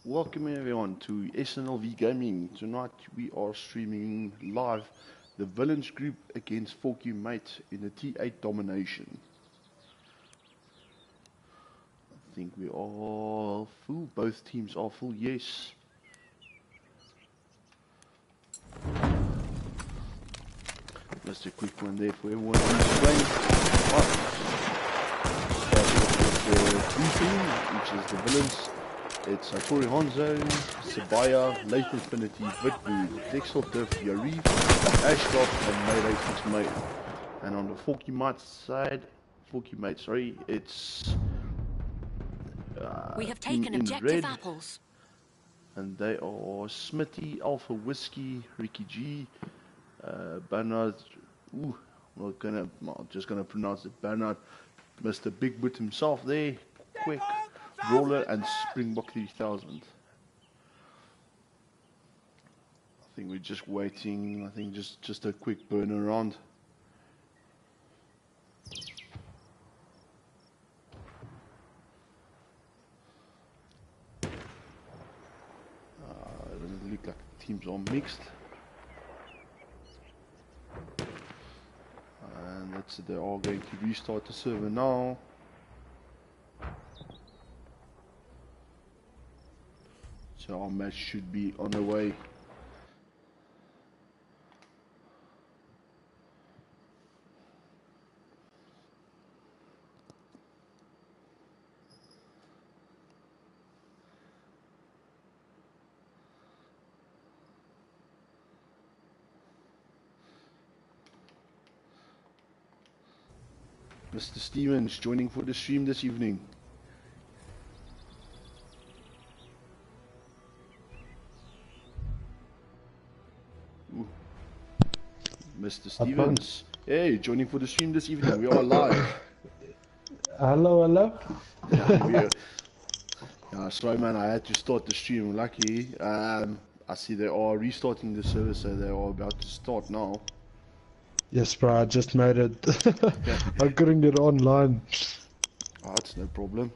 Welcome everyone to SNLV Gaming. Tonight we are streaming live the Villains group against Forky Mate in the T8 Domination. I think we are full. Both teams are full, yes. Just a quick one there for everyone who's playing. Starting with the blue team, which is the Villains. It's Satori Hanzo, Sabaya, Late Infinity, Vitbu, Dexel Diff, Yarif, Ashcroft, and Mayday 6 Mate. And on the Forky Mate side, it's we have taken objective red, apples. and they are Smitty, Alpha Whiskey, Ricky G, Bernard. I'm just gonna pronounce it. Bernard, Mr. Big Boot himself there, quick. Brawler and Springbok 3000. I think we're just waiting. I think just a quick burn around. It doesn't look like the teams are mixed. And they are going to restart the server now. So our match should be on the way. Mr. Stevens joining for the stream this evening. Mr. Stevens, hey, joining for the stream this evening. We are live. Hello. Sorry, man, I had to start the stream. Lucky. I see they are restarting the server, so they are about to start now. Yes, bro, I just made it. I couldn't get online. Oh, that's no problem.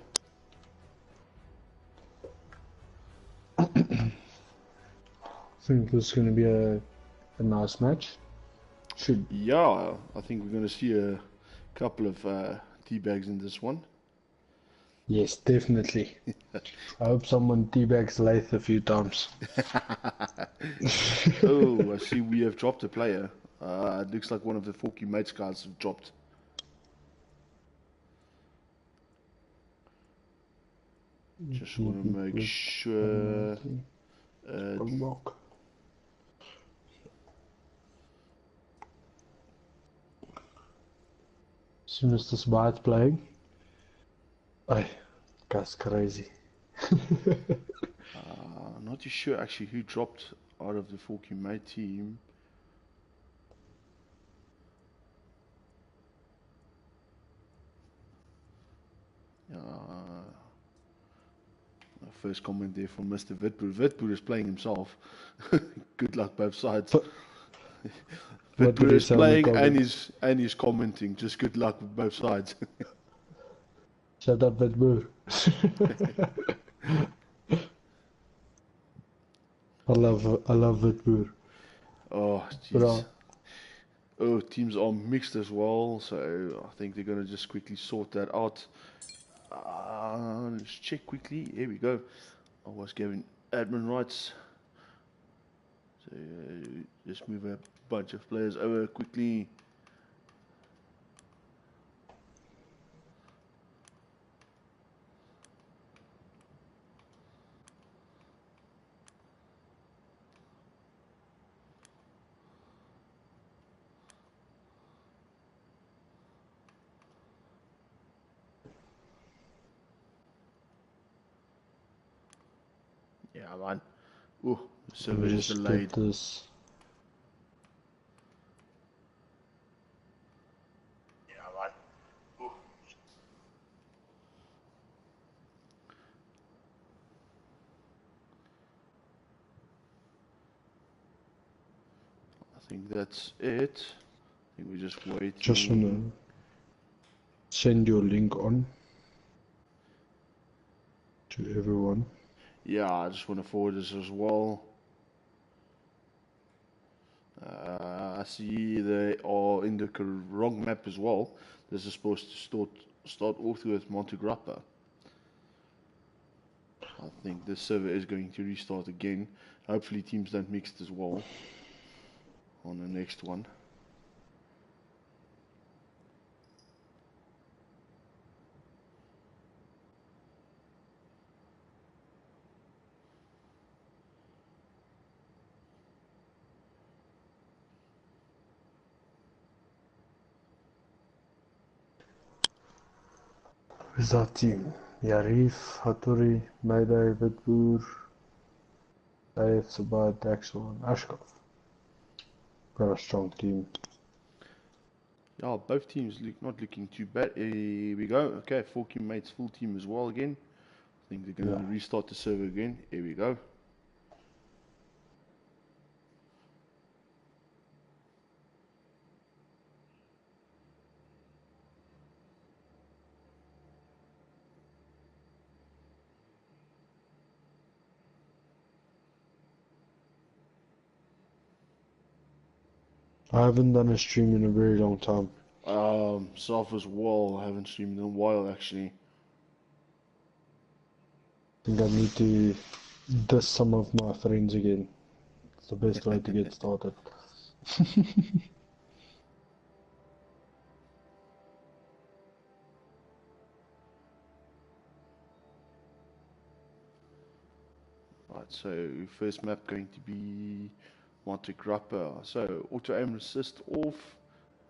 I think this is going to be a nice match. Yeah, I think we're going to see a couple of teabags in this one. Yes, definitely. I hope someone teabags Lath a few times. Oh, I see we have dropped a player. It looks like one of the Forky Mates guys have dropped. Just want to make sure. As soon as this bite's playing, that's crazy. Not too sure actually who dropped out of the Forky Mate team. First comment there from Mr. Vitboer. Vitboer is playing himself. Good luck both sides. Vitboer is playing and he's commenting. Just good luck with both sides. Shut up, Vitboer. I love Vitboer. Oh, jeez. Oh, teams are mixed as well, so I think they're going to just quickly sort that out. Let's check quickly. Here we go. I was given admin rights. So just move a bunch of players over quickly. Yeah, man. Oh, the server is delayed. Yeah, man. Oh. I think that's it. I think we're just waiting. Just wanna send your link on to everyone. Yeah, I just want to forward this as well. I see they are in the wrong map as well. This is supposed to start off with Monte Grappa. I think this server is going to restart again. Hopefully teams don't mix it as well on the next one. Who's that team? Yarif, Hattori, Mayday, Vitboer, Dave, Sabat, Axel, and Ashkov. Got a strong team. Yeah, both teams not looking too bad. Here we go. Okay, 4Q mates full team as well again. I think they're going to restart the server again. Here we go. I haven't done a stream in a very long time. Self as well. I haven't streamed in a while actually. I think I need to diss some of my friends again. It's the best way to get started. Right, so first map going to be Monte Grappa. So auto aim assist off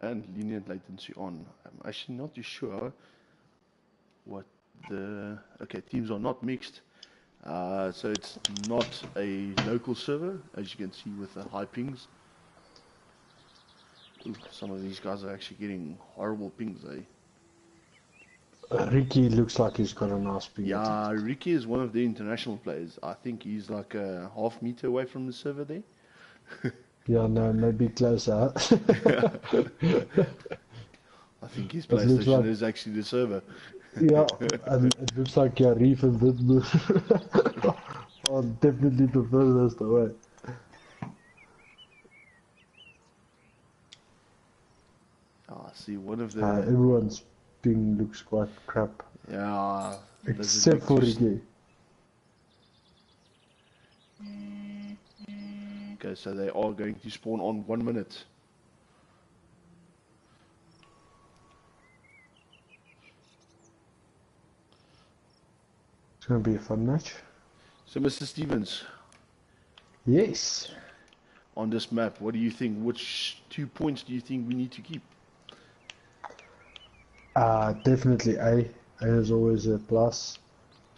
and lenient latency on. I'm actually not too sure what the... Okay, teams are not mixed. So it's not a local server, as you can see with the high pings. Ooh, some of these guys are actually getting horrible pings, eh? Ricky looks like he's got a nice ping. Yeah, Ricky is one of the international players. I think he's like a half meter away from the server there. Yeah, no, maybe closer. I think his PlayStation is actually the server. Yeah, and it looks like Yarif and Vitboer are definitely the furthest away. I see one of the... Everyone's ping looks quite crap. Yeah. Except for Ricky. Okay, so they are going to spawn on 1 minute. It's going to be a fun match. So, Mr. Stevens. Yes. On this map, what do you think? Which 2 points do you think we need to keep? Definitely A. A is always a plus.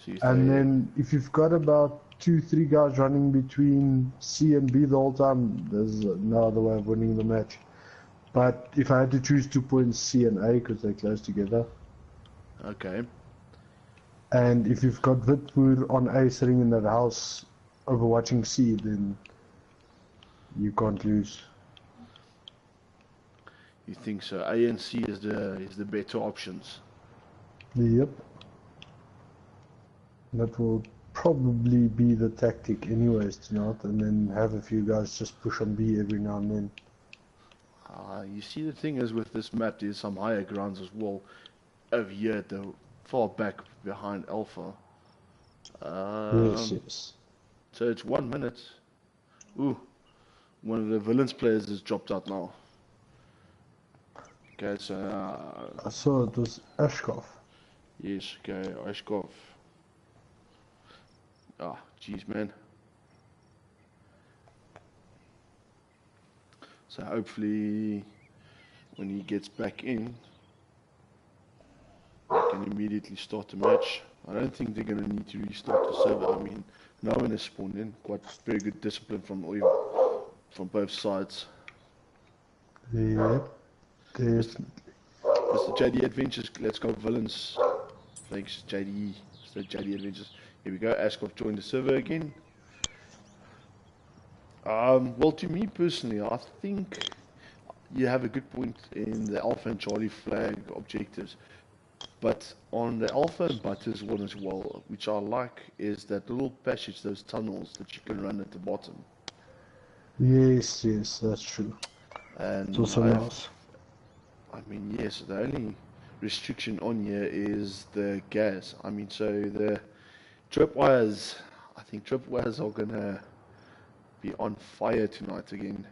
So and then if you've got about 2-3 guys running between C and B the whole time, there's no other way of winning the match. But if I had to choose 2 points, C and A, because they're close together. Okay. And if you've got Vitboer on A sitting in that house overwatching C, then you can't lose. You think so? A and C is the better options. Yep. That will probably be the tactic anyways tonight, and then have a few guys just push on B every now and then. You see, the thing is with this map, there's some higher grounds as well. Over here, at the far back behind Alpha. Yes. So it's 1 minute. Ooh, one of the villains players has dropped out now. Okay, so... I saw it was Ashkov. Yes, okay, Ashkov. Ah, jeez, man. So hopefully, when he gets back in, he can immediately start the match. I don't think they're going to need to restart the server. I mean, no one has spawned in. Quite very good discipline from both sides. Yep. Mr. JD Adventures, let's go villains. Thanks, JD. Mr. JD Adventures. Here we go. Ashkov joined the server again. Well, to me personally, I think you have a good point in the Alpha and Charlie flag objectives. But on the alpha and butters one as well, which I like, is that little passage, those tunnels that you can run at the bottom. Yes, that's true. And It's also nice. I mean, yes, the only restriction on here is the gas. I mean, so the tripwires, I think tripwires are gonna be on fire tonight again.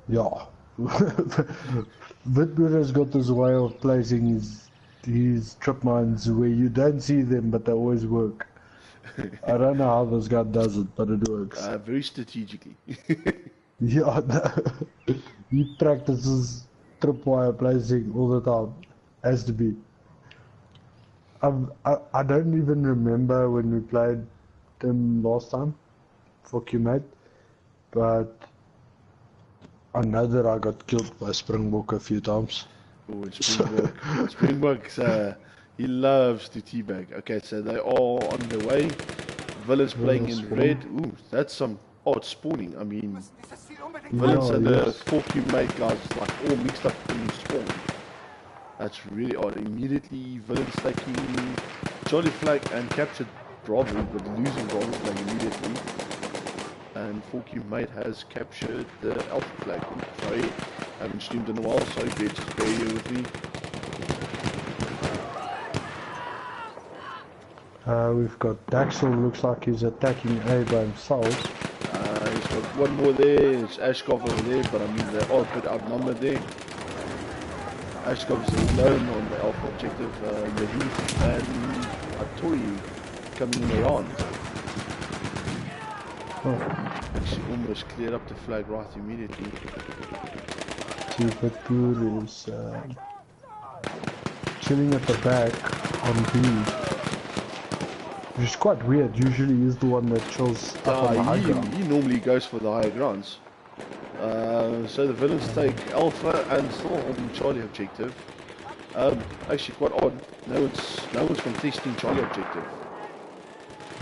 Yeah. Whitmer has got this way of placing his trip mines where you don't see them, but they always work. I don't know how this guy does it, but it works. Very strategically. Yeah, no. He practices tripwire placing all the time. Has to be. I don't even remember when we played them last time for Q-Mate, but I know that I got killed by Springbok a few times. Oh, Springbok. Springbok's, he loves to teabag. Okay, so they are on the way. Villains playing in red. Ooh, that's some odd spawning. I mean, Villains and the 4Q-Mate guys like all mixed up in spawn. That's really odd. Immediately, Villains taking Charlie flag and captured Bravo, but losing Bravo flag immediately. And 4Q-Mate has captured the Alpha flag. Ooh, sorry, I haven't streamed in a while, so just bear here with me. We've got Daxel, looks like he's attacking A by himself. He's got one more there, it's Ashkov over there, but I mean they're all a bit outnumbered there. Ashkov is alone on the Alpha objective, Yahif and Atori coming in around. Actually almost cleared up the flag right immediately. T8 is chilling at the back on B. Which is quite weird, usually he's the one that chills up on the high ground. He normally goes for the higher grounds. So the villains take Alpha and still on Charlie objective. Actually quite odd, no one's contesting Charlie objective.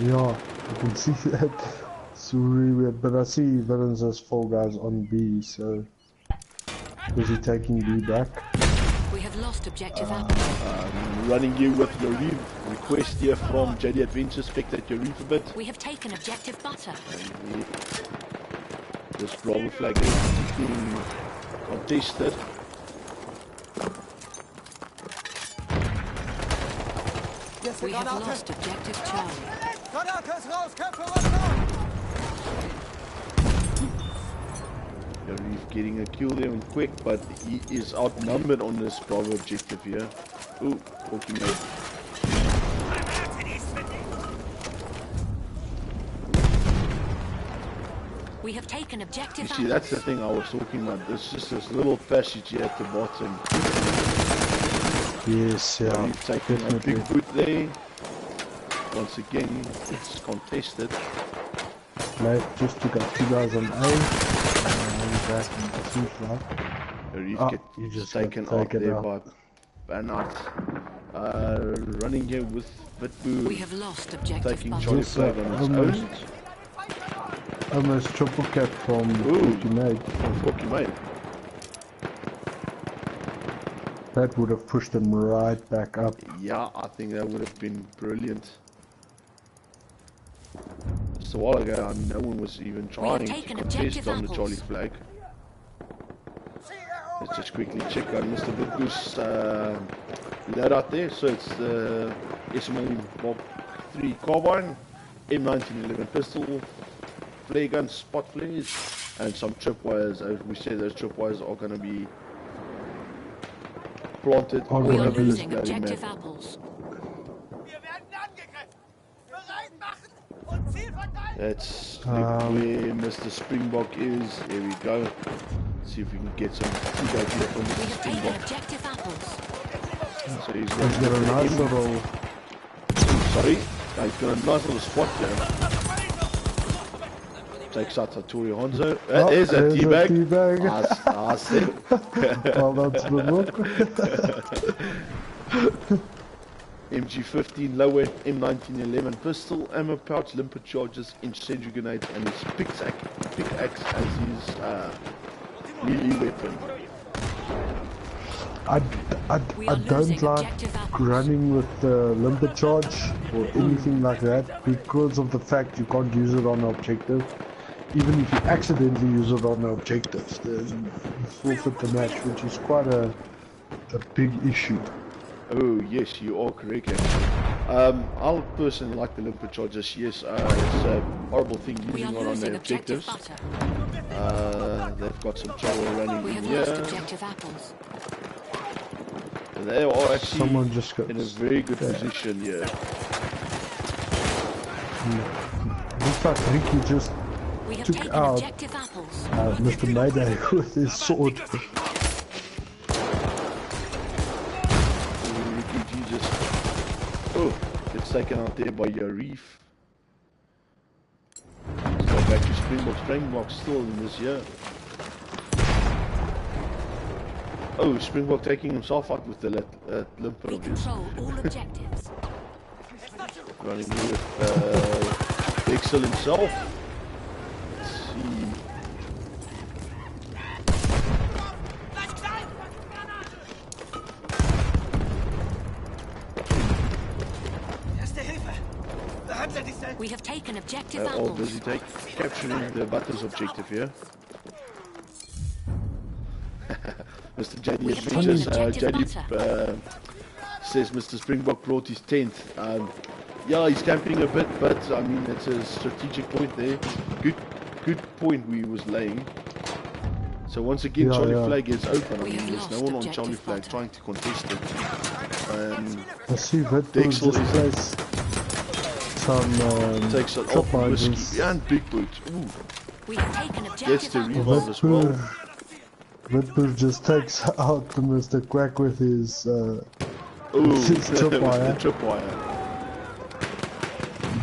Yeah, I can see that. It's really weird, but I see villains as 4 guys on B, so is he taking B back? We have lost objective Apple. Running you with your reef. Request here from JD Adventure, spectate your reef a bit. We have taken objective Butter. This Bravo flag is being contested. We have lost objective Charlie. Your reef getting a kill there and quick, but he is outnumbered on this Bravo objective here. Ooh, walking out. We have taken objective. You see, that's the thing I was talking about. There's just this little passage here at the bottom. Yes, yeah. We've taken a big boot there. Once again, it's contested. Mate just took out 2 guys on A. And back in the C flag. You just taken out there by Banat. Running here with Vitboo. We have lost objective. Taking Charlie flag on its own. Almost triple cap from 4Q-Mate. From 4Q-Mate. That would have pushed them right back up. Yeah, I think that would have been brilliant. Just a while ago, no one was even trying to contest on the Charlie flag. Let's just quickly check out Mr. Bitgoose loadout there. So it's the SNLV Bob 3 carbine, M1911 pistol, flare gun, spot flares, and some tripwires. As we said, those tripwires are going to be planted all We are over this losing bloody objective map. Apples. That's where Mr. Springbok is. Here we go. Let's see if we can get some feedback here from We Mr. have taken Springbok. objective Apples. So he's He's got a nice little... Sorry, he's got a nice little spot there. Takes out Satori Honzo. There's a teabag. I said. Well, that's the look. MG15 lower, M1911 pistol, ammo pouch, limpet charges, incendiary grenade, and his pickaxe as his melee weapon. I, We I are don't losing like objective apples. running with the limper charge or anything like that because of the fact you can't use it on the objective. Even if you accidentally use it on the objectives, then you forfeit the match, which is quite a big issue. Oh yes, you are correct. Actually. I personally like the limper charges. Yes, it's a horrible thing We are using it on losing the objective objectives. butter. They've got some trouble running We in have here. lost objective apples. And they are actually Someone just got in a very good position here. Looks like Ricky just We have took taken out objective apples. Mr. Mayday with his sword. Ricky just gets taken out there by Yarif. Let's go back to Springbok. Springbok still in this year. Oh, Springbok taking himself out with the limper We of his. control all objectives. Running with Dixel himself. Let's see. We have taken objective All apples. busy capturing the Butters objective here. Mr. We JD have adventures. taken objective JD says Mr. Springbok brought his 10th. Yeah, he's camping a bit, but I mean it's a strategic point there. Good point we was laying. So once again, Charlie Flag is open. I mean, there's no one on Charlie Flag trying to contest it. I see Vitbull Dixel just placed some takes an drop off mines. whiskey and big boot. Ooh, We have taken gets objective the apples. revolve as well. Vitbull just takes out the Mr. Quack with his Ooh, his with the tripwire, tripwire.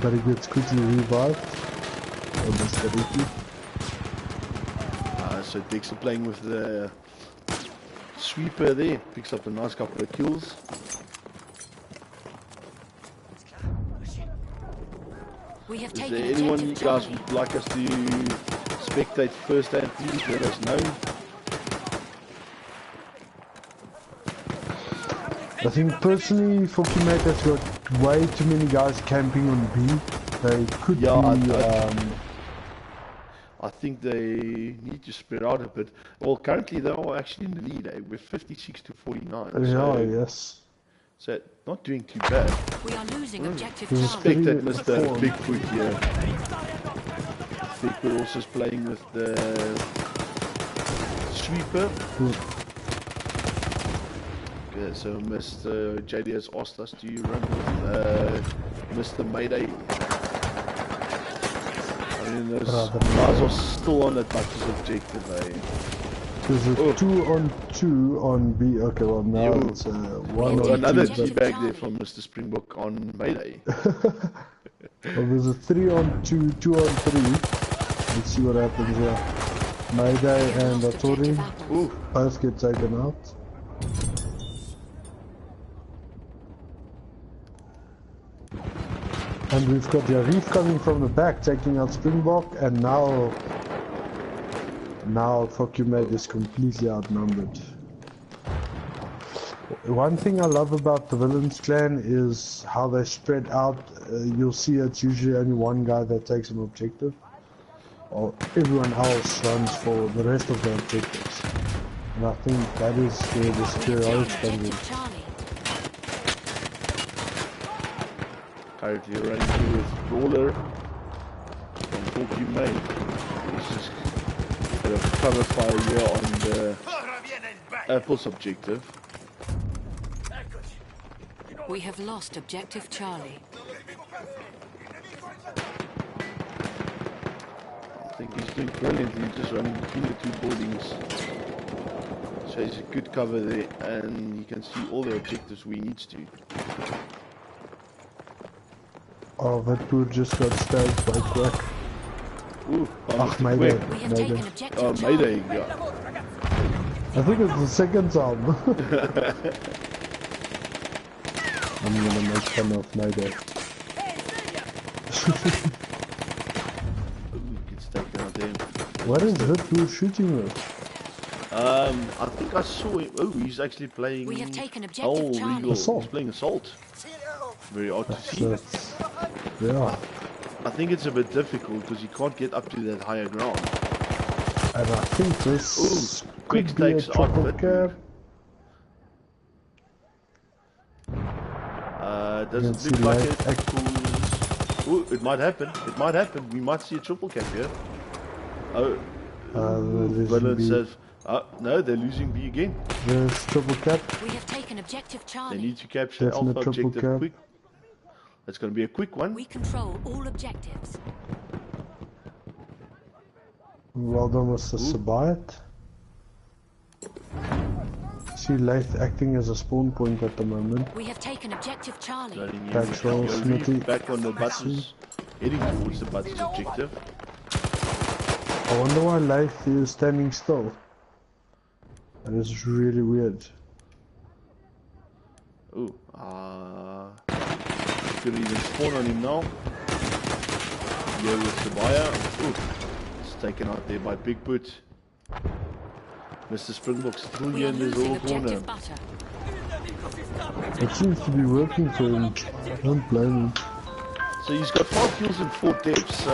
but he gets quickly revived. Oh, Mr. Ricky. So Dixon playing with the sweeper there, picks up a nice couple of kills. We have Is taken there anyone you objective guys Charlie. would like us to spectate first hand? Please let us know. I think personally, Fokimate has got way too many guys camping on B. They could be. I think they need to spread out a bit. Well, currently they are actually in the lead. We're 56 to 49. Yes. So not doing too bad. We are losing objective This is Charlie. Respect that Mr. Four. Bigfoot here. Bigfoot also is playing with the sweeper. Okay, so Mr. JD has asked us to run with Mr. Mayday. I mean, those guys are still on that Butters objective, eh? There's a 2-on-2 on B. Okay, well now it's 1-on-2. Another Objective teabag Charlie. there from Mr. Springbok on Mayday. Well, there's a 3-on-2, 2-on-3. Let's see what happens here. Mayday and Lost objective Atori apples. both get taken out. And we've got Yarif coming from the back, taking out Springbok, and now Fokimate is completely outnumbered. One thing I love about the Villains clan is how they spread out. You'll see it's usually only one guy that takes an objective, or everyone else runs for the rest of the objectives. And I think that is where the We have superiority taken comes in. objective Charlie. Currently running through with Brawler from Pokimane. This is a bit of cover fire here on the Apple's objective. We have lost objective Charlie. I think he's doing brilliantly, just running between the two buildings. So he's a good cover there, and he can see all the objectives where he needs to. Oh, Vitboer just got stabbed by Quack. Ooh, Ach, Mr. Mayday. Quick. We have Mayday. taken objective Oh, Charlie. Mayday, yeah. I think it's the second time. I'm gonna make fun of Mayday. Ooh, gets taken out there. What is Vitboer shooting with? I think I saw him. Oh, he's actually playing. We have taken objective oh, Charlie. legal. Assault. He's playing assault. Very odd to see. That's, yeah. I think it's a bit difficult because you can't get up to that higher ground. And I think this quick could be a takes out triple Bitmove. cap. Doesn't You can look see like light it. Oh, it might happen. It might happen. We might see a triple cap here. Oh, VLNS says. No, they're losing B again. There's triple cap. We have taken objective They Charlie. need to capture Definite Alpha triple objective cap. quick. That's going to be a quick one. We control all objectives. Well done, Mr. Sabayat. See Lath acting as a spawn point at the moment. We have taken objective Charlie. Letting you Patrol, your Smithy. reef back on the buttons, heading towards the buttons objective. I wonder why Lath is standing still. That is really weird. Oh, could even spawn on him now. Here with Sabaya. Ooh, it's taken out there by Big Boot. Mr. Springbok's still We here are in this losing little corner. objective butter. It seems to be working for him. I don't blame him. So he's got 5 kills and 4 deaths. So,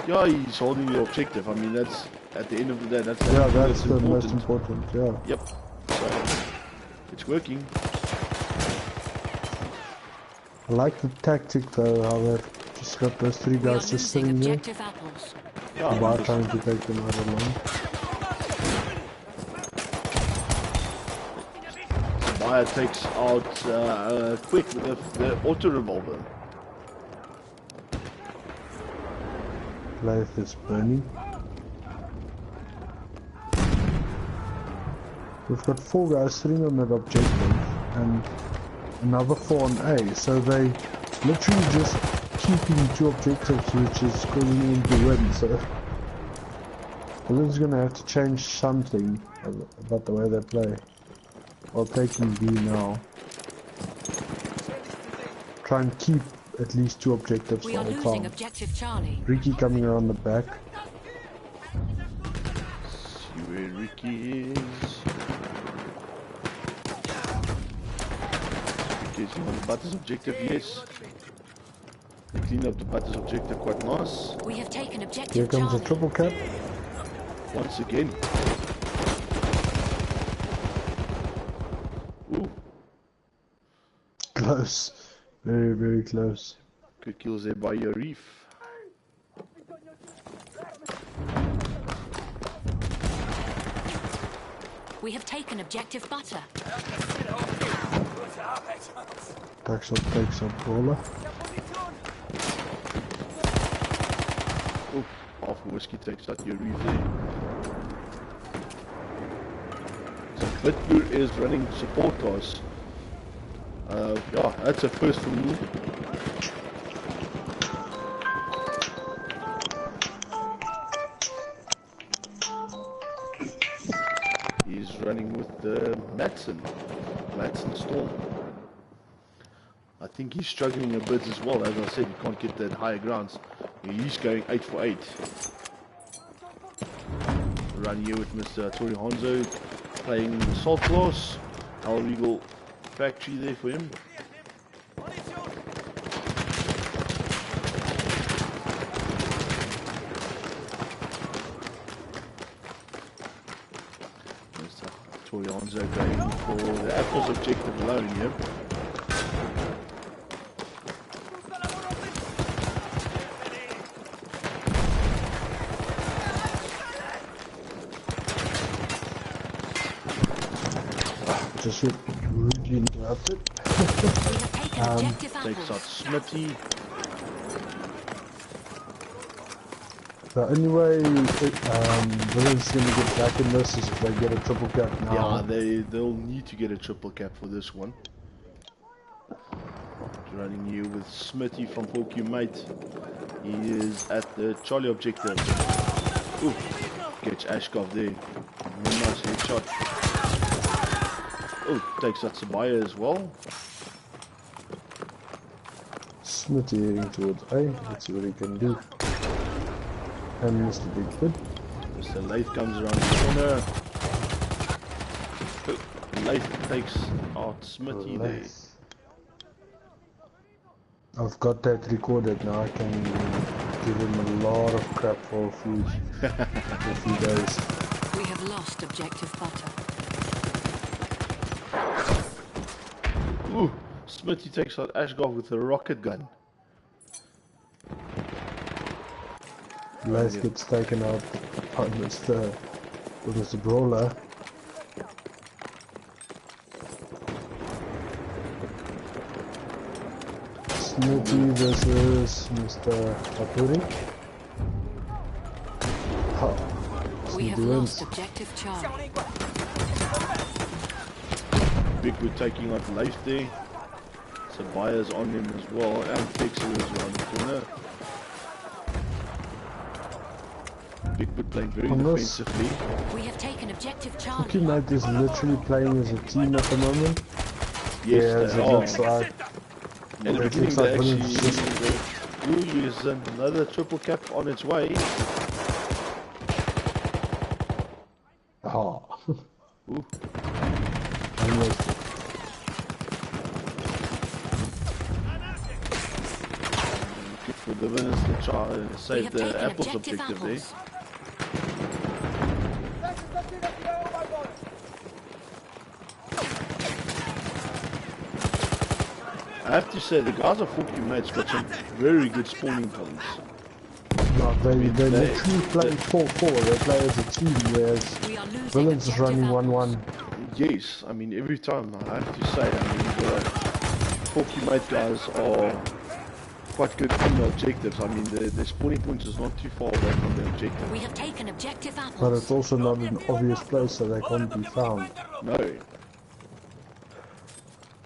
yeah, he's holding the objective. I mean, that's at the end of the day. That's Yeah, that's the most important. Yeah. Yep. So it's working. I like the tactic though, how they've just got those 3 We are guys just losing sitting there. objective apples. Yeah, About trying to take them out alone. Maya takes out quick with the auto revolver. Life is burning. We've got 4 guys sitting on that objective and another 4 on A, so they literally just keeping 2 objectives, which is causing them to win. So Balloon's gonna have to change something about the way they play. While taking B now. Try and keep at least 2 objectives We the are whole losing time. objective Charlie. Ricky coming around the back. See where Ricky is. Ricky's on the Butters objective, yes. They cleaned up the Butters objective quite nice. We have taken Here objective comes a Charlie. triple cap. Once again. Ooh, Close. Very, very close. good kills there by your reef. We have taken objective butter. Takes up brawler. Oh, half a whiskey takes out your reef there. So Bitbur is running support cars. Yeah, that's a first for me. He's running with the Matson Storm. I think he's struggling a bit as well. As I said, he can't get that higher grounds. He's going 8 for 8. Run here with Mr. Tori Honzo playing Salt Class. Our legal factory there for him. Mr. Tori Honzo going for the Apples objective alone here. Just get rudely interrupted. We have taken objective Takes out apples. Smitty. The only way Villain's gonna get back in this is if they get a triple cap now. Yeah, they'll need to get a triple cap for this one. Running you with Smitty from Pokemate. He is at the Charlie objective. Ooh, gets Ashkov there. Nice headshot. Oh, takes out Sabaya as well. Smitty heading towards A. Let's see what he can do. And Mr. Bigfoot. Mr. So Lath comes around the corner. Lath takes out Smitty there. I've got that recorded now. I can give him a lot of crap for a few days. We have lost objective butter. Ooh, Smitty takes out Ashgar with a rocket gun. Lace gets taken out by Mr. Brawler. Smitty versus Mr. Apuri. We have lost objective Charlie. Bigwood taking out Lace there. Sabaya's on him as well, and Pixel is around the corner. Bigwood playing very defensively. We have taken objective Charlie. Cookie Knight is literally playing as a team at the moment. Yes, yeah, it looks like. And the beginning they actually is another triple cap on its way. Oh. Ooh. Almost. Good for the winners to try and save the apples objective there. I have to say, the guys of Fuki Mates got some very good spawning points. No, they literally play 4-4, they play as a team, whereas Villains is running 1-1. Yes, I mean, every time, I have to say, I mean, the Fuki Mate guys are quite good on the objectives. I mean, the spawning points is not too far away from the objective. We have taken objective apples. But it's also not an obvious place, so they can't be found. No.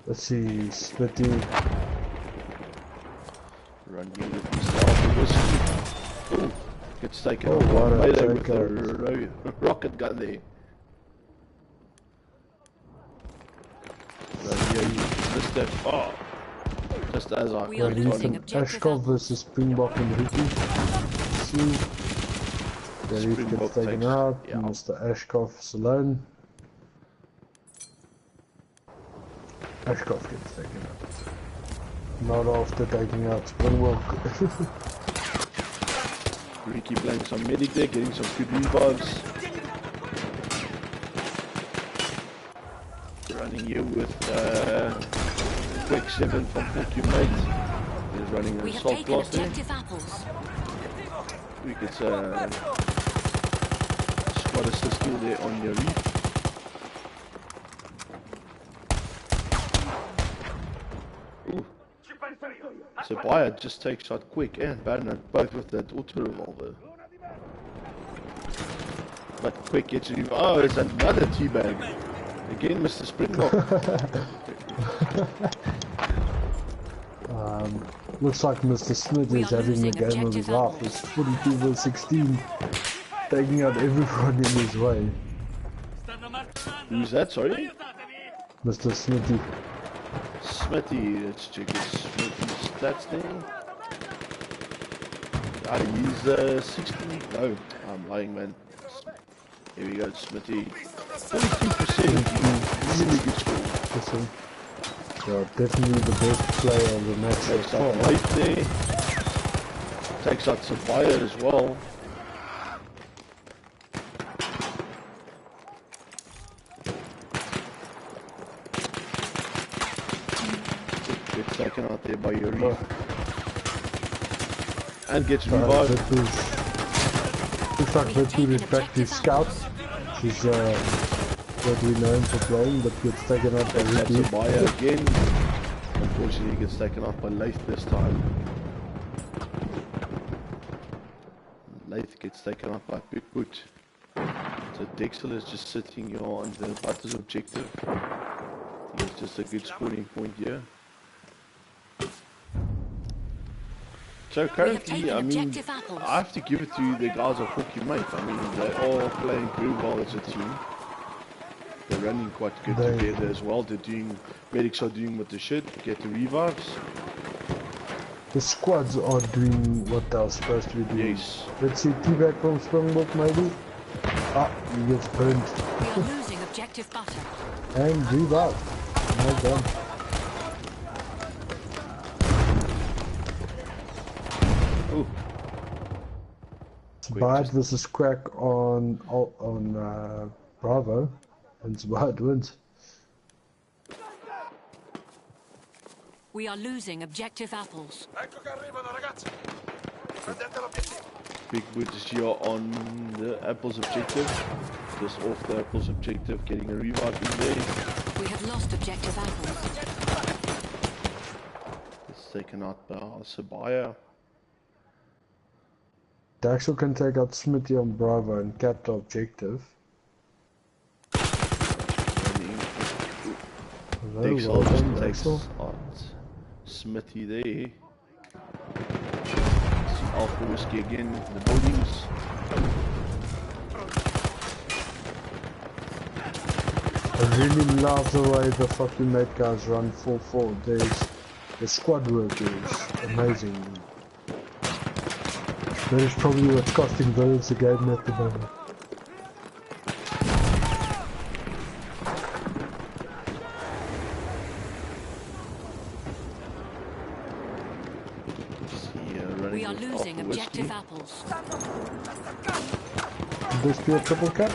Let's see, Smitty. Running with himself. Ooh, gets taken out by Melee with a rocket gun there. Just that far. Just as I we are losing Ashkov versus Springbok and Ricky. See. The Reef gets taken out, yeah. Mr. Ashkov is alone. Ashkov gets taken out. Not after taking out Springbok. Ricky playing some medic there, getting some good revives. Running here with Quick 7 from Fuki Mate. He's running an assault class there. We get squad assist skill there on your reef. Ooh. So Bayer just takes out Quick and Banner both with that auto revolver. But Quick gets a revive. Oh, it's another teabag. Again, Mr. Springbok. Looks like Mr. Smith is having a game of his life. It's 42 vs 16, taking out everyone in his way. Who's that, sorry? Mr. Smitty. Smitty, let's check his Smitty's stats there. He's 60. No, I'm lying, man. Here we go, Smitty. 42%. Really good score. So definitely the best player of the match so far. Right there. Takes out some fire as well. Gets taken out there by Yuri. And gets revived. Looks like Virtu refractive scout. She's what we know him for playing, but gets taken out by Ricky. Buyer again. Unfortunately, he gets taken out by Lath this time. Lath gets taken out by Bigwood. So Dexel is just sitting here on the Butter's objective. He's just a good scoring point here. So currently, I mean, I have to give it to the guys of Fuki Mate. I mean, they are playing very well as a team. They're running quite good together as well. They're doing, medics are doing what they should, get the revives. The squads are doing what they're supposed to be doing. Yes. Let's see, T8 from Springbok maybe. Ah, he gets burned. We are losing objective butter. And revive. Well done. Oh, Bad versus Crack on Bravo, and Bad wins. We are losing objective apples. Big Boot is here on the Apples objective. Just off the Apples objective, getting a revive in there. We have lost objective apples. It's taken out by Sabaya. Daxel can take out Smithy on Bravo and cap the objective. Hello, Dexel well done, just takes Daxel. out Smithy there. See Alpha Whiskey again in the buildings. I really love the way the fucking mate guys run full forward. The squad work is amazing. That is probably what's costing Villains the game at the moment. We are losing objective apples. Could this be a triple cap?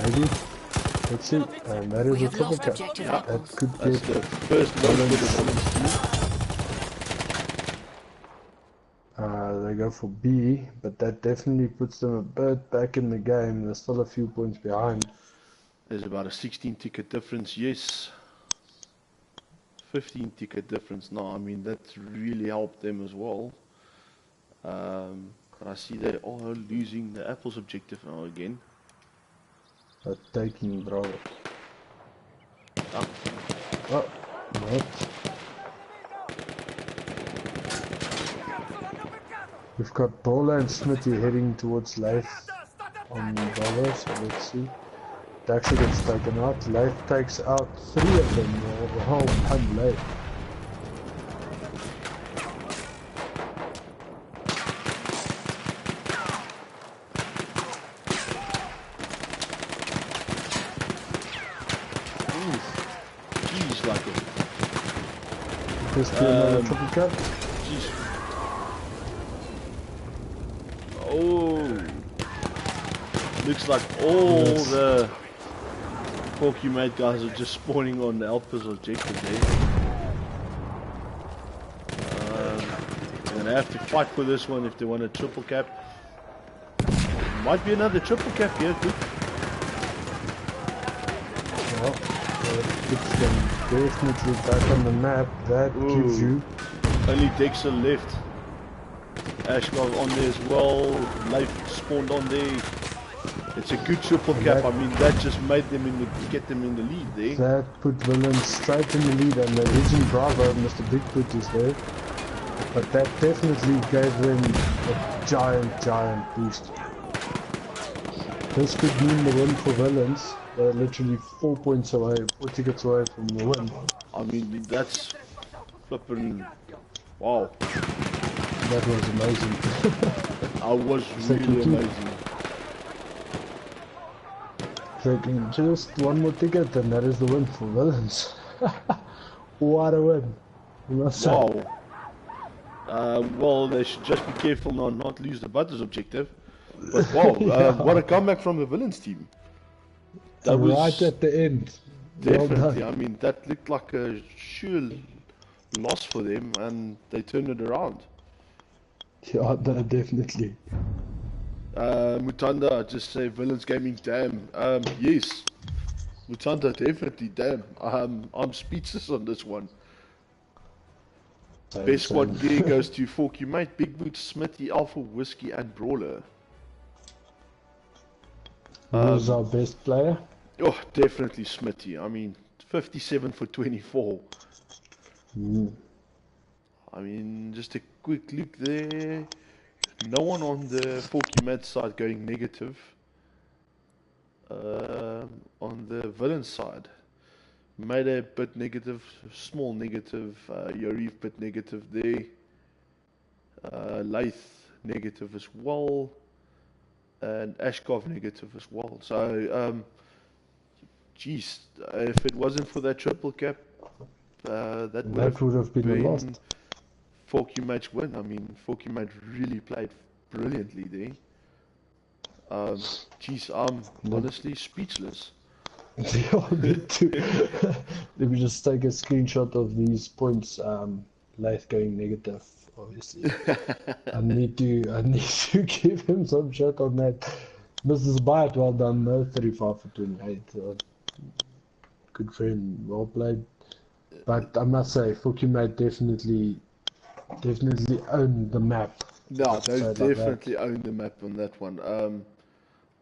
Maybe. Let's see. And that is We a have triple lost cap. objective That apples. could That's get the first one for the Villains team. they go for B, but that definitely puts them a bit back in the game. They're still a few points behind. There's about a 16 ticket difference, yes. 15 ticket difference now. I mean, that really helped them as well. But I see they are losing the Apples objective now again. But taking Bravo. Ah, Oh, what? We've got Bola and Smithy heading towards Leif on Bravo, so let's see. Daxter gets taken out. Leif takes out 3 of them, or the whole ton Leif. jeez, like it. This be another triple cap. Jeez. Oh, looks like all Yes. the Porky Mate guys are just spawning on the Alpha's objective there. They're gonna have to fight for this one if they want a triple cap. Might be another triple cap here, too. Well, that puts them definitely back on the map. That gives Ooh. you Only Dexter left. Ashgar on there as well. Leif spawned on there. It's a good triple cap. I mean, that just made them get them in the lead there. that put Villains straight in the lead, and the Legion Bravo, Mr. Bigfoot is there. But that definitely gave them a giant boost. This could mean the win for Villains. They're literally 4 points away, 4 tickets away from the win. I mean, that's flipping. Wow. That was amazing. I was Second really team. amazing. Exactly. Just one more ticket, and that is the win for Villains. What a win. You must say. Wow. Well, they should just be careful not lose the Butters objective. But wow, what a comeback from the Villains team. That was right at the end. Well definitely, done. I mean, that looked like a sure loss for them, and they turned it around. Yeah, no, definitely. Mutanda, just say Villains Gaming, damn. Yes, Mutanda, definitely, damn. I'm speechless on this one. Same, Best squad same. gear goes to Forky Mate, Big Boot, Smithy, Alpha, Whiskey, and Brawler. Who's our best player? Oh, definitely Smithy. I mean, 57 for 24. I mean, just a quick look there. No one on the Forky Mate side going negative. On the villain side, Mayday bit negative, small negative, Yarif bit negative there. Laith negative as well. and Ashkov negative as well. So, geez, if it wasn't for that triple cap, that would have been the last. Forky match win. I mean, Forky match really played brilliantly there. Geez, I'm honestly speechless. Yeah, me too. Let me just take a screenshot of these points. Lath going negative, obviously. I need to give him some shot on that. Mrs. Byte, well done, no 35 for 28. Good friend, well played. But I must say, Fukimate definitely owned the map. No, they definitely owned the map on that one.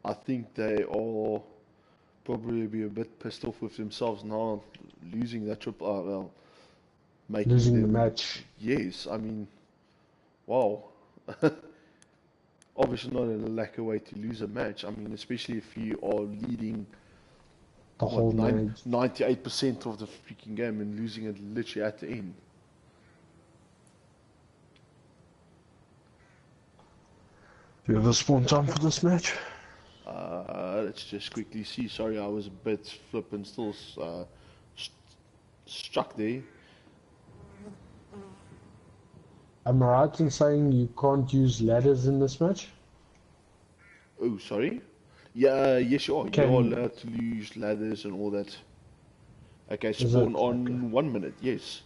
I think they are probably be a bit pissed off with themselves now, losing that triple. Well, losing the match. Yes, I mean, wow. Obviously not a lacquer way to lose a match. I mean, especially if you are leading the whole 98% of the freaking game and losing it literally at the end. Do you have a spawn time for this match? Let's just quickly see. Sorry, I was a bit flippant, still struck there. Am I right in saying you can't use ladders in this match? Oh, sorry? Yeah, yes you are. You're allowed to use ladders and all that. Okay, spawn on 1 minute, yes.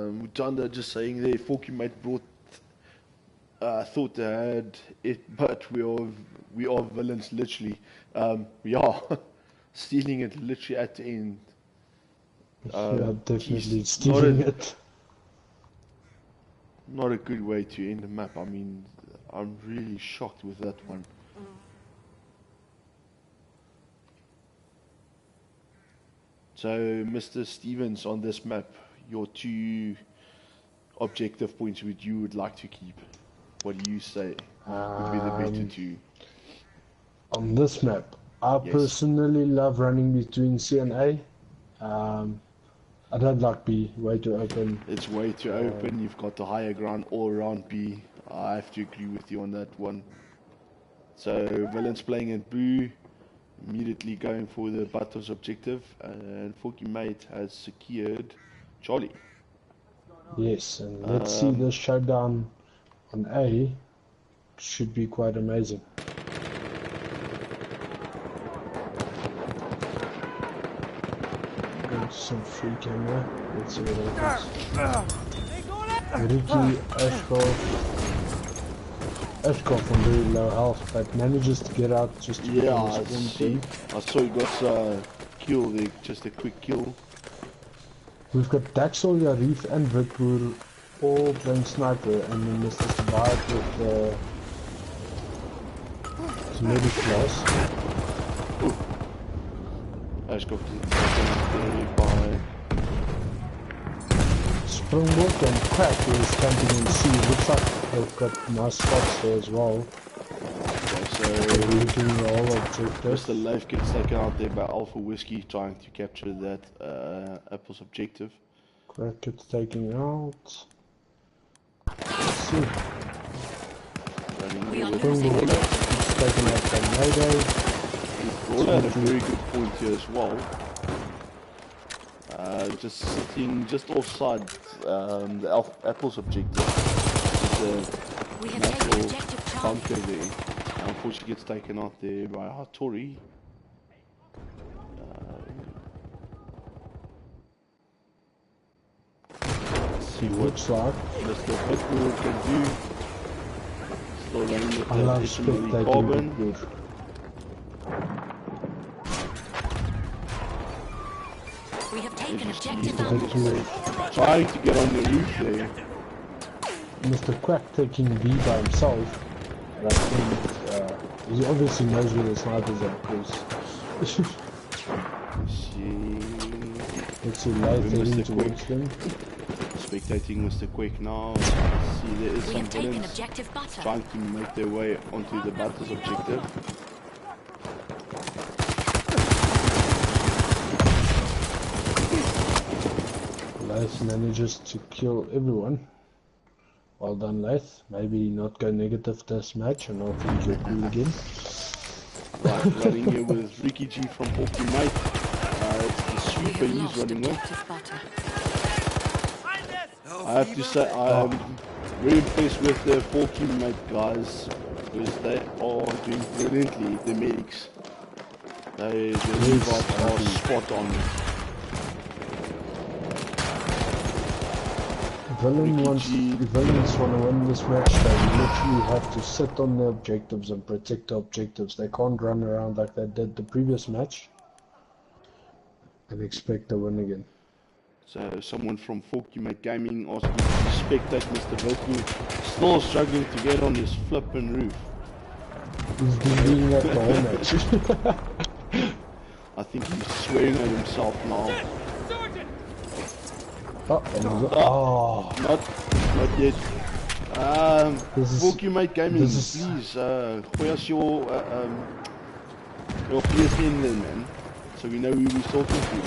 Mutanda just saying there, Forky mate brought thought they had it, but we are villains literally. We are stealing it literally at the end. Yeah, definitely stealing it. Not a good way to end the map. I mean, I'm really shocked with that one. So, Mr. Stevens, on this map, your 2 objective points you would like to keep. What do you say would be the better 2? On this map, I personally love running between C and A. I don't like B, way too open. It's way too open. You've got the higher ground all around B. I have to agree with you on that one. So, villains playing at blue, immediately going for the Battle's objective, and Forky Mate has secured Charlie. Yes, and let's see this showdown on A. Should be quite amazing. Got some free camera. Let's see what happens. Ricky Ashkov on very low health, but manages to get out just to get on the spawn. I saw he got a kill there, just a quick kill. We've got Daxel, Yarif and Vitboer all playing sniper, and then Mr. Sabat with his medic class. Ashkov by Springbok and Crack is camping in C. Looks like they've got nice spots there as well. Okay, so they're looking the whole objective. Mr. Life gets taken out there by Alpha Whiskey, trying to capture that Apple's objective. Crack gets taken out. Let's see. Springbok gets taken out by Mayday. All had a very good point here as well. Just sitting just offside the Apple's objective. Just a natural bunker there. Unfortunately gets taken out there by Hattori. Let's see what Mr. Pitbull can do. Still running with the SNLV carbon. We have taken objective Alpha. Trying to get on the roof there. Mr. Quack taking B by himself. And I think he obviously knows where the snipers are, because let's see, light heading towards them. Spectating Mr. Quake now. See, there is some villains trying to make their way onto the Battle's objective. Lath manages to kill everyone. Well done, Lath. Maybe not go negative this match, and I'll think you're cool again. Right, running here with Ricky G from Porky Mate. It's the sweeper he's running with. I have to say, I'm very impressed with the Porky Mate guys, because they are doing brilliantly, the medics. The revives are spot on. If villains want to win this match, they literally have to sit on the objectives and protect the objectives. They can't run around like they did the previous match and expect to win again. So someone from Forky Mate Gaming asked me to spectate Mr. Vilku, still struggling to get on his flippin' roof. He's been doing that the whole match. I think he's swearing at himself now. Not yet. Forky Mate Gaming, please, where's your PSN then, man? So we know who we're talking to.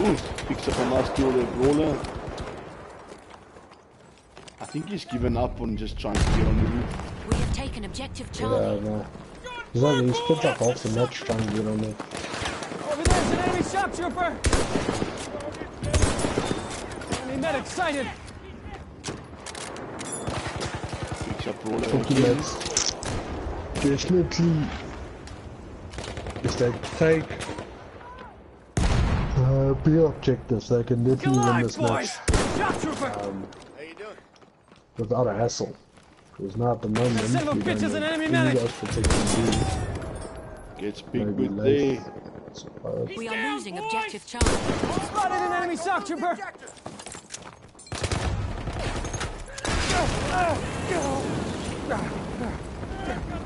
Ooh, picks up a nice kill there, Brawler. I think he's given up on just trying to get on the roof. We have taken objective Charlie. Yeah, no. He's like, he spent like half the match trying to get on it. Over there's an enemy shock trooper! Enemy medic sighted! Picks up Brawler. Definitely, if they take B objectives, they can definitely win this match without a hassle. Because now at the moment, we don't know who goes protecting B. Gets big with there. We are losing objective Charlie. Spotted an enemy shock trooper!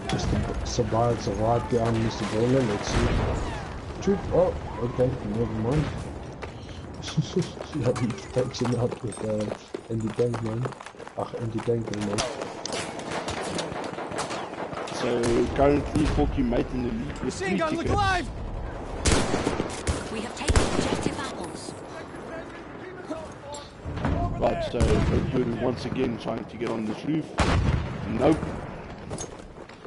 Just survive down Mr. Brawler, let's see. Shoot, oh, okay, never mind. Yeah, he takes him out with anti-tank man. Anti-tank man. So currently Forky Mate in the lead with 3 tickets. We have taken objective apples. Right, so Vilku once again trying to get on this roof. Nope.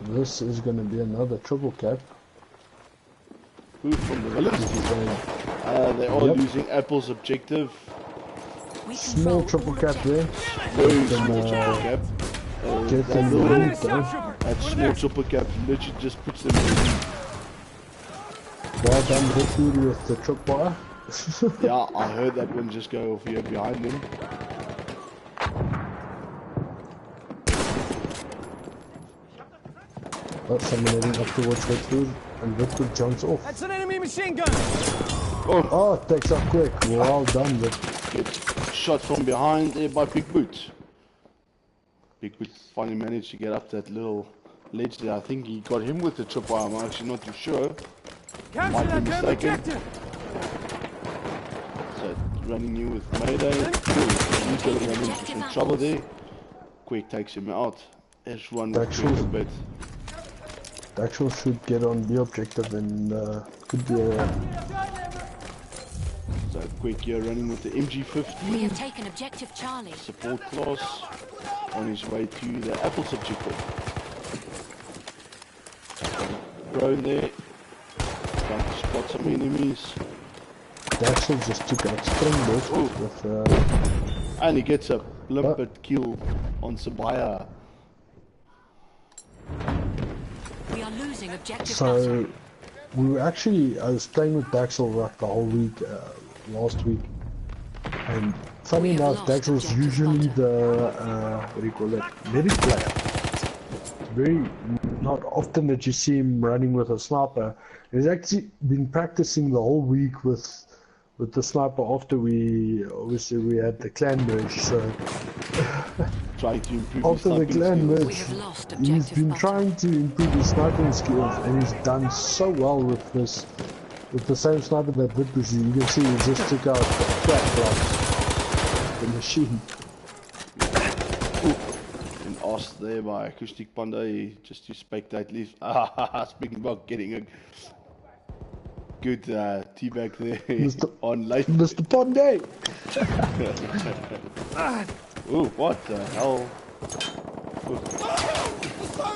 This is going to be another triple cap. Who from the villains? They are losing Apple's objective. Small triple cap there. Very small triple cap. Get them the lead though. That small triple cap literally just puts them in the lead. Well done Victory with the tripwire. Yeah, I heard that one just go off here behind him. That's someone heading up towards Victory, and Victory jumps off. That's an enemy machine gun! Oh, it takes up quick. Well done, Vic. Gets shot from behind there by Big Boot. Big Boot finally managed to get up that little ledge there. I think he got him with the tripwire. I'm actually not too sure. Might be mistaken. So running you with Mayday. He's going to run into some trouble there. Quick takes him out. S1 with Quick a bit. Actual should get on the objective and could be a... So Quick here running with the MG50. We have taken objective Charlie. Support class on his way to the Apple's objective. Drone there. Trying to spot some enemies. Daxel just took out springboard with and he gets a limpet kill on Sabaya. We are losing objective so we were actually, I was playing with Daxel like the whole week, last week, and funny enough, Daxel's usually the, what do you call it, medic player. It's very not often that you see him running with a sniper. He's actually been practicing the whole week with the sniper after we had the clan merge, so trying to improve after the clan merge, he's been button. trying to improve his sniping skills, and he's done so well with this, with the same sniper that Vitbush. You can see he just took out the machine. And asked there by Acoustic Panda just to spectate leaves. Speaking about getting a Good teabag there Mr. on life. Mr. Ponde! Oh, what the hell? I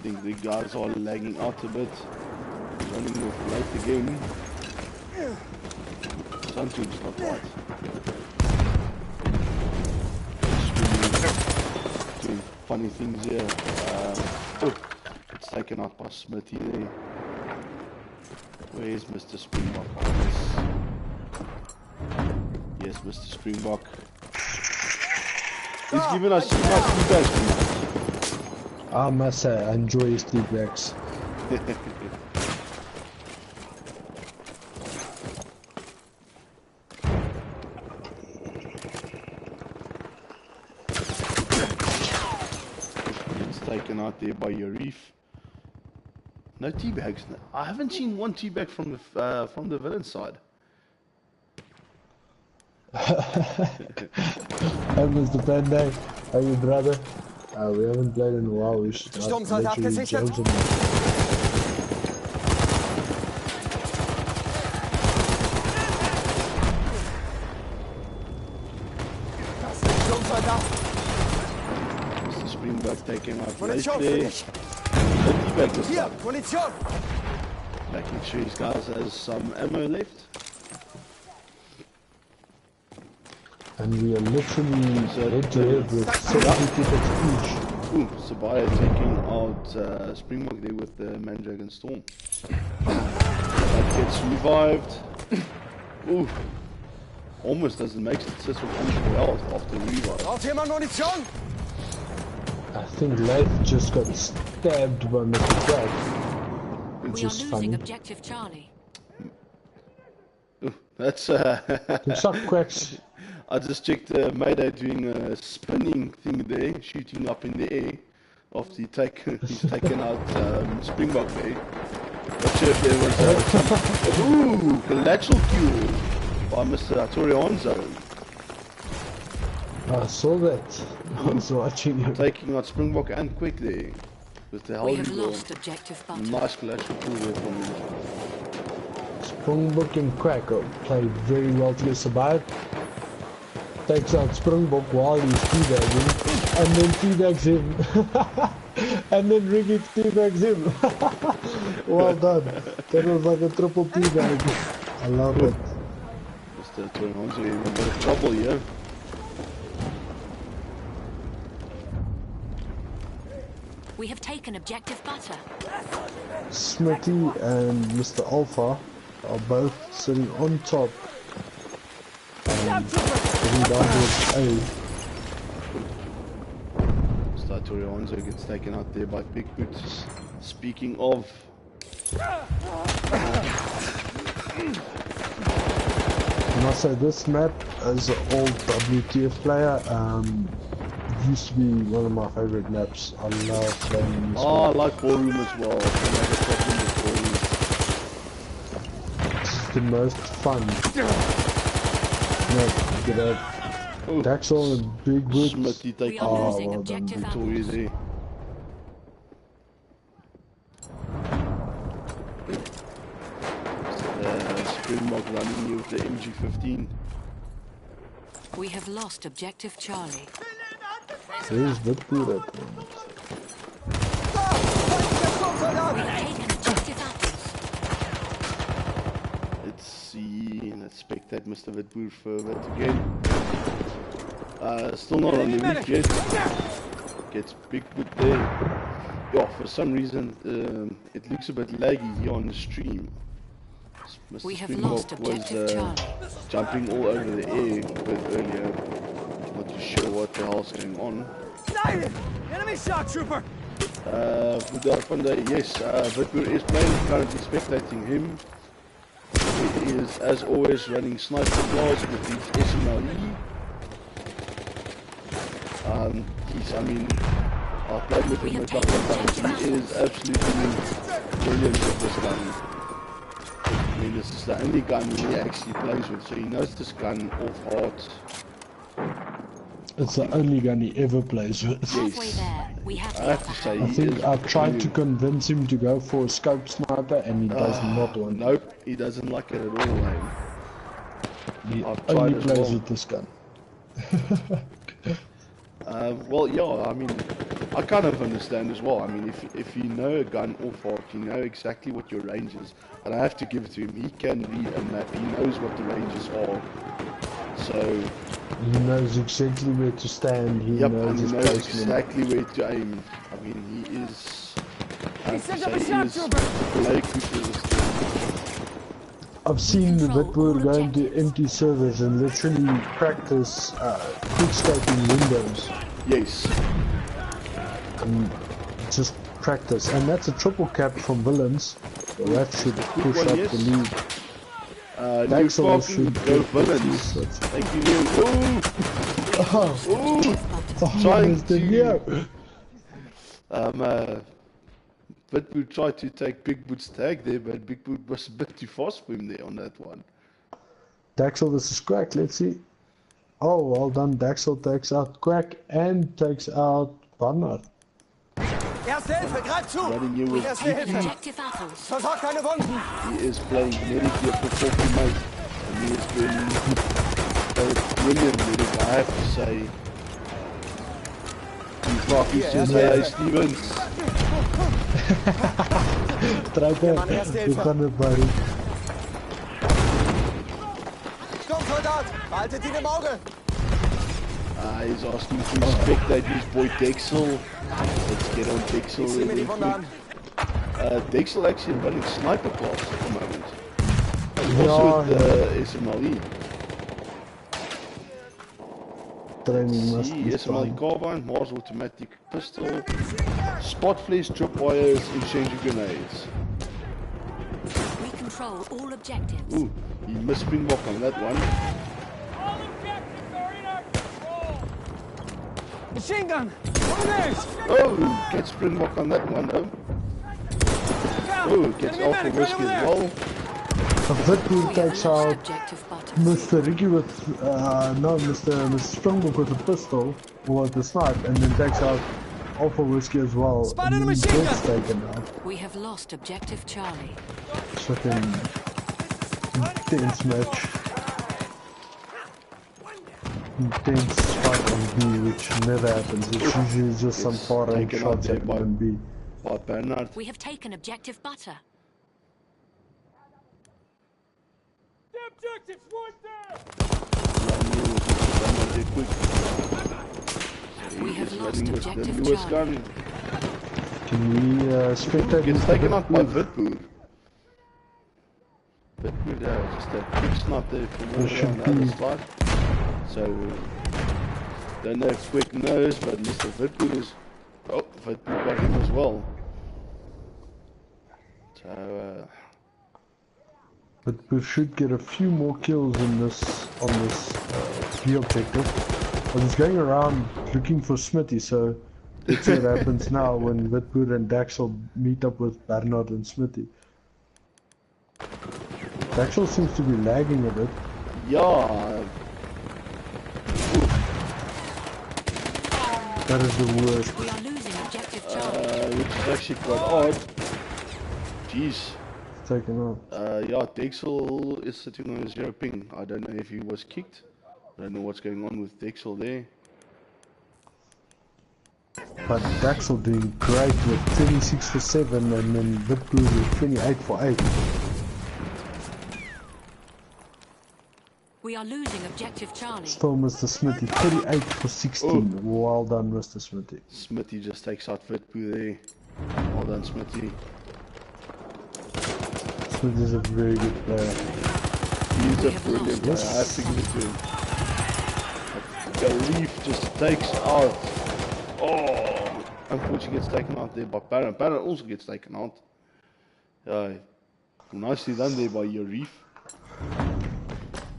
think the guys are lagging out a bit. Running off light again. Something's not right. Doing funny things here. Oh, it's taken out by Smithy there. Where's Mr. Springbok? Yes, Mr. Springbok. He's given us nice feedback. I must say, I enjoy his feedbacks. It's taken out there by your reef. No teabags. I haven't seen one teabag from the villain side. Hey, Mr. Pende. How are you, brother? We haven't played in a while. We should Sturmsoldat literally gesichert. jump in. Sturmsoldat. Mr. Springbok taking out right Munition für there. dich. The teabag this Hier, time. Munition. Making sure these guys has some ammo left. And we are literally head to head with 70 tickets each. Ooh, Sabaya taking out Springbok there with the Mandragon Storm. That gets revived. Ooh, almost doesn't make it. Sits with 24 health after the revive. Braucht jemand Munition? I think Leif just got stabbed by Mr. Crab. Which We are is losing funny. objective Charlie. Ooh, that's What's up, Quacks? I just checked Mayday doing a spinning thing there, shooting up in the air after he's taken out Springbok there. Not sure if there was ooh, collateral kill by Mr. Torianzo. I saw that. I was watching you. Taking out Springbok and Quick there with the We Holy have Ball. lost objective Butter. Nice collateral kill there from him. Springbok and Quack play very well together. Sabaya takes out Springbok while he's teabagging, and then teabags him. And then Ricky teabags him. Well done. That was like a triple teabag. I love it. Mr. Torianzo in a bit of trouble here. We have taken objective Butter. Smitty and Mr. Alpha are both sitting on top. Heading down towards A. Mr. Torianzo gets taken out there by Big Boots. Speaking of, I must say this map, as an old WTF player, used to be one of my favorite maps. I love playing this I map. like Ballroom as well. Another problem with It's the most fun. No, get out. Ballroom. Daxel and Big Boots. Smithy We taking are Oh, losing well objective done. Victoria apples. there. Springbok running here with the MG15. We have lost objective Charlie. Where's Vidboer at the moment? We have taken objective apples. Let's see, let's spectate Mr. Witboer for a bit again. Still not on the reef yet. Gets Big Boot there. Yeah, for some reason it looks a bit laggy here on the stream. Mr. We have Springbok lost objective Charlie. jumping all over the air a bit earlier. Not too sure what the hell's going on. Sighted! Enemy shock trooper! Yes, Witboer is playing, currently spectating him. He is, as always, running sniper class with his SNLV. I played with him a couple of times. He is absolutely brilliant with this gun. I mean, this is the only gun he actually plays with, so he knows this gun off heart. It's the only gun he ever plays with. Halfway there, we have I the have to upper say, hand. I think is I've tried to brilliant. convince him to go for a scope sniper and he does not want it. Nope, he doesn't like it at all, man. He I've only tried as plays well. with this gun. Well, yeah, I mean, I kind of understand as well. I mean, if you know a gun off heart, you know exactly what your range is. And I have to give it to him. He can read a map. He knows what the ranges are. So, He knows exactly where to stand. He yep, knows and he his knows placement. exactly where to aim. I mean, he is. I have to sent up say, a he shock is trooper. Blake, which is I've seen the control Bitboer all go into objectives. empty servers and literally practice quickscoping windows. yes. Just practice. And that's a triple cap from villains. So that should push one, up yes. the lead. New Daxel Falcon, should go get villains. shots. Thank you, Neil. Ooh! Trying Mr. to Neo. Bitboot tried to take Big Boot's tag there, but Big Boot was a bit too fast for him there on that one. Daxel versus Quack, let's see. Oh, well done. Daxel takes out Quack and takes out Barnard. Erste Hilfe, greif zu! Running you with Erste Geeky. Hilfe! Objective apples. Versorgt deine Wunden! He is playing medic here for 40 mate. And he has been brilliant medic, I have to say. He's not, he's just hey Stevens. Striker, Mann, erste we Hilfe. gaan het buddy. Sturmsoldat, behaltet ihn im Auge! He's asking to spectate his boy Dexel. Let's get on Dexel Ich sieh mir really die Wunde an. quick. Dexel actually running sniper class at the moment. Ja, Also with SNLV. training must See, be SNLV fun. carbine, Mars automatic pistol, spot flares, tripwires, and changing grenades. We control all objectives. Ooh, he missed Springbok on that one. Machine gun! Over there! Oh, gets Springbok on that one though. Oh, gets Enemy Alpha medic right Whiskey over as there. well. Bitboer We takes have lost out objective buttons. Mr. Ricky with, no, Mr. Springbok with a pistol, or with a snipe, and then takes out Alpha Whiskey as well. Spotted and a then machine gets gun. taken out. We have lost objective Charlie. Fucking intense match. Intense fight on B, which never happens. It's usually just some It's far range taken out shots there happening by- on B. By Bernard. We have taken objective butter. The objective's right there! We have lost The objective Lewis Charlie. gun Can we spectate gets Mr. taken out by Bitboer? Bitboer. Bitboer, just a quick snap there from There over should on the other be- side. So, don't know if Quick knows, but Mr. Bitboer is... Oh, Bitboer got him as well. So, But we should get a few more kills in this on this B objective. I was going around looking for Smitty, so let's see what happens now when Bitboer and Daxel meet up with Bernard and Smitty. Daxel seems to be lagging a bit. yeah, That is the worst. We are losing objective Charlie. which is actually quite odd. Jeez. Taken out. Yeah, Dexel is sitting on a 0 ping. I don't know if he was kicked. I don't know what's going on with Dexel there. But Daxel doing great with 26 for 7 and then Bitboer with 28 for 8. We are losing objective Charlie. Still Mr. Smitty, 38 for 16. Well done, Mr. Smitty. Smitty just takes out Bitboer there. Well done, Smitty. Smitty's a very good player. He's We a have brilliant lost. player. I have to give it to him. The Leaf just takes out. Oh, unfortunately gets taken out there by Baron. Baron also gets taken out. Nicely done there by your Reef.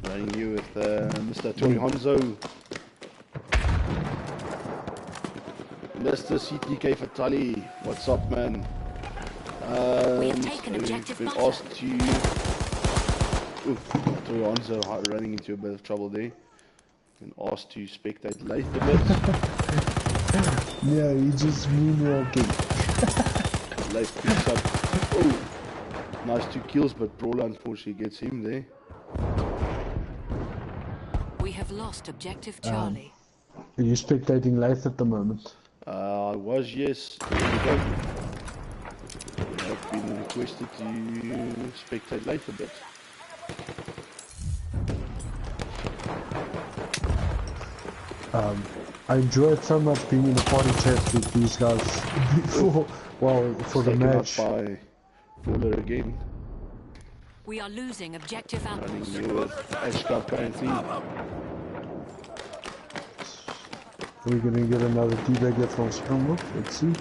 Running you with Mr. Tori Hanzo. Mr. CTK Fatali. What's up, man? We have taken objective been butter. asked to... Oof, Tori Hanzo running into a bit of trouble there. Been asked to spectate late a bit. Yeah, he's just moonwalking. Late picks up. Oh, nice 2 kills, but Brawler unfortunately gets him there. We have lost objective Charlie. Are you spectating live at the moment? I was, yes. There we go. I've been requested to spectate late a bit. I enjoyed so much being in the party chat with these guys before, well, for the Taken out match. by Brawler again. We are losing objective Running apples. here with Ashcraft currently. We're gonna get another debugger from Springbok. Let's see.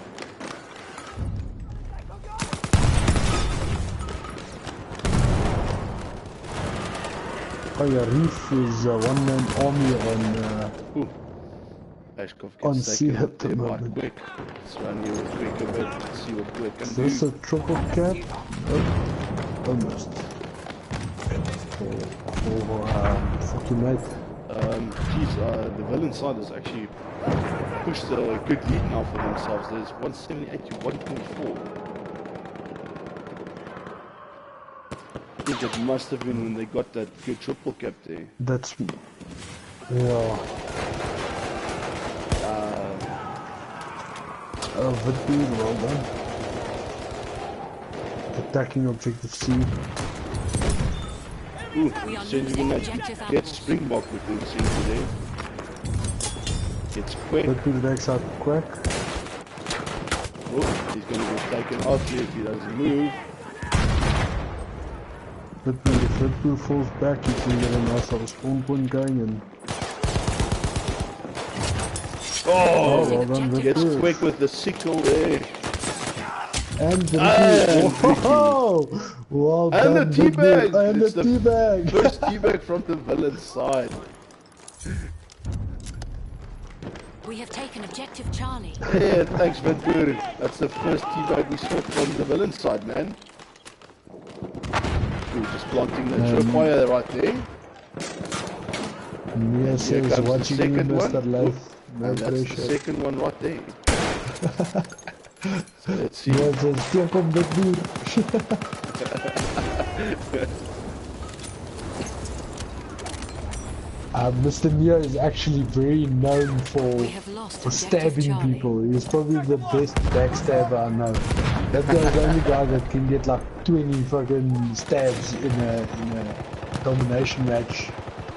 Oh yeah, Reef is one-man army on Ashcraft on gets C taken at out the there by moment. Quick. Let's run here with Quick a bit and see what Quick can Is do. this a triple cap? Oh, almost. For tonight. Geez, the villain side has actually pushed a good lead now for themselves. There's 178 to 124. I think it must have been when they got that good triple cap there. That's yeah. Vidbeard, well done. Attacking objective C. Ooh, We are sending losing in that objective get apples. Springbok with him sent there. Gets Quick. Vidbeard backs out Quack. Oh, he's going to get taken out here if he doesn't move. Vidbeard, if Vidbeard falls back, you can get a nice little spawn point going and... Oh, well done, gets Vidbeard. Quick with the sickle there. And the And whoa! Well And done, the Vidbeard. teabag! And It's the the teabag! First teabag from the villain side. We have taken objective Charlie. Yeah, thanks, Vidbeard. That's the first teabag we saw from the villain side, man. Ooh, just planting the tripwire right there. Mia Here says, comes the watching you, second one. Mr. Life. No And that's the pressure. second one right there. So let's see. Mia says, step on Vidbeard. Mr. Mia is actually very known We have lost for objective stabbing Charlie. people. He's probably the best backstabber I know. That guy's the only guy that can get like 20 fucking stabs in a domination match.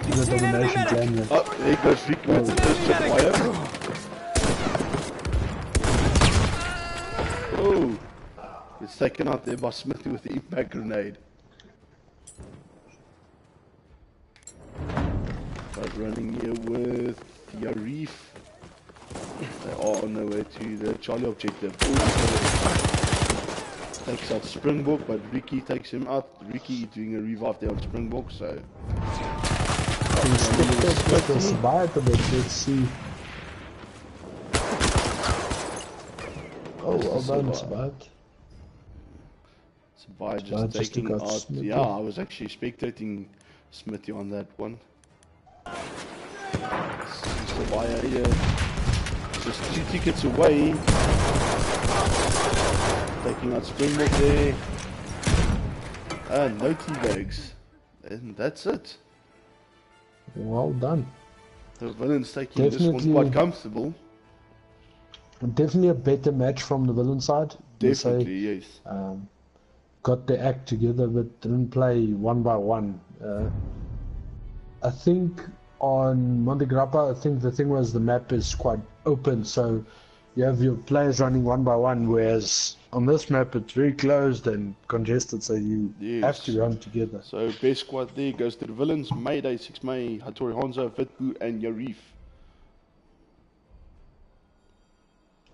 In a domination clan match. Oh, there goes Rick with the first tripwire. Oh, it's taken out there by Smithy with the impact grenade. But running here with Yarif. They are on their way to the Charlie objective. Takes out Springbok, but Ricky takes him out. Ricky doing a revive there on Springbok, so. Let's buy it a bit, let's see. Oh, well done, Sabat. Sabai Sabai just just taking took out out. Smithy. Yeah, I was actually spectating Smithy on that one. Sabai here, just 2 tickets away. Taking out Springbok there. And no teabags. And that's it. Well done. The villain's taking this Definitely. one quite comfortable. Definitely a better match from the villain side. Let's say. Definitely, yes. Got the act together but didn't play one by one. I think on Monte Grappa, I think the thing was the map is quite open, so you have your players running one by one, whereas on this map it's very closed and congested, so you have to run together. So best squad there goes to the villains: Mayday, 6 May, Hattori Honza, Vitbu and Yarif.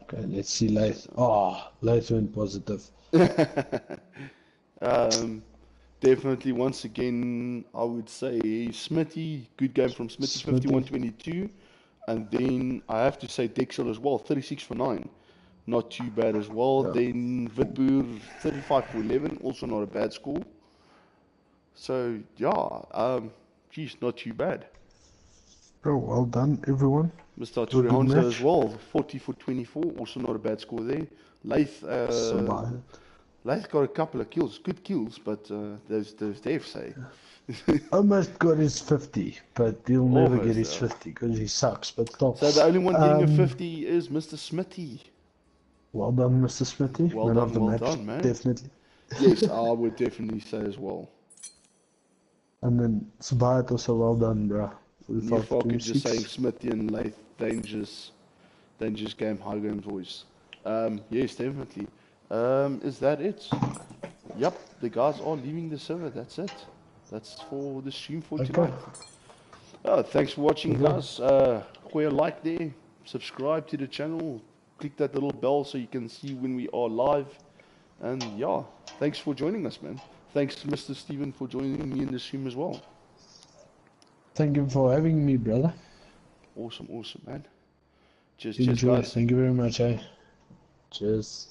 Okay, let's see Lath. Oh, Lath went positive. Definitely, once again, I would say Smitty, good game from Smitty, 51-22. And then I have to say Dexel as well, 36 for 9. Not too bad as well. Yeah. Then Vitboer, 35 for 11, also not a bad score. So, yeah, geez, not too bad. Bro, well done, everyone. Mr. It was a good Hanzo match. as well, 40 for 24, also not a bad score there. Lath, Survived. Lath got a couple of kills, good kills, but those Dave say. Almost got his 50, but he'll never Almost, get his yeah. 50 because he sucks. But still. So the only one getting a 50 is Mr. Smitty. Well done, Mr. Smithy. Well Man done, of the well match, done, man. definitely. Yes, I would definitely say as well. And then Sabat also well done, bro. New Falk just saying Smithy and Lath, dangerous game, high game voice. Yes, definitely. Is that it? Yep, the guys are leaving the server, that's it. That's for the stream for tonight. Thanks for watching, guys. Gooi a like there, subscribe to the channel, click that little bell so you can see when we are live. And yeah, thanks for joining us, man. Thanks, Mr. Steven, for joining me in the stream as well. Thank you for having me, brother. Awesome, man. Cheers, Enjoy. guys. Thank you very much, eh? Cheers.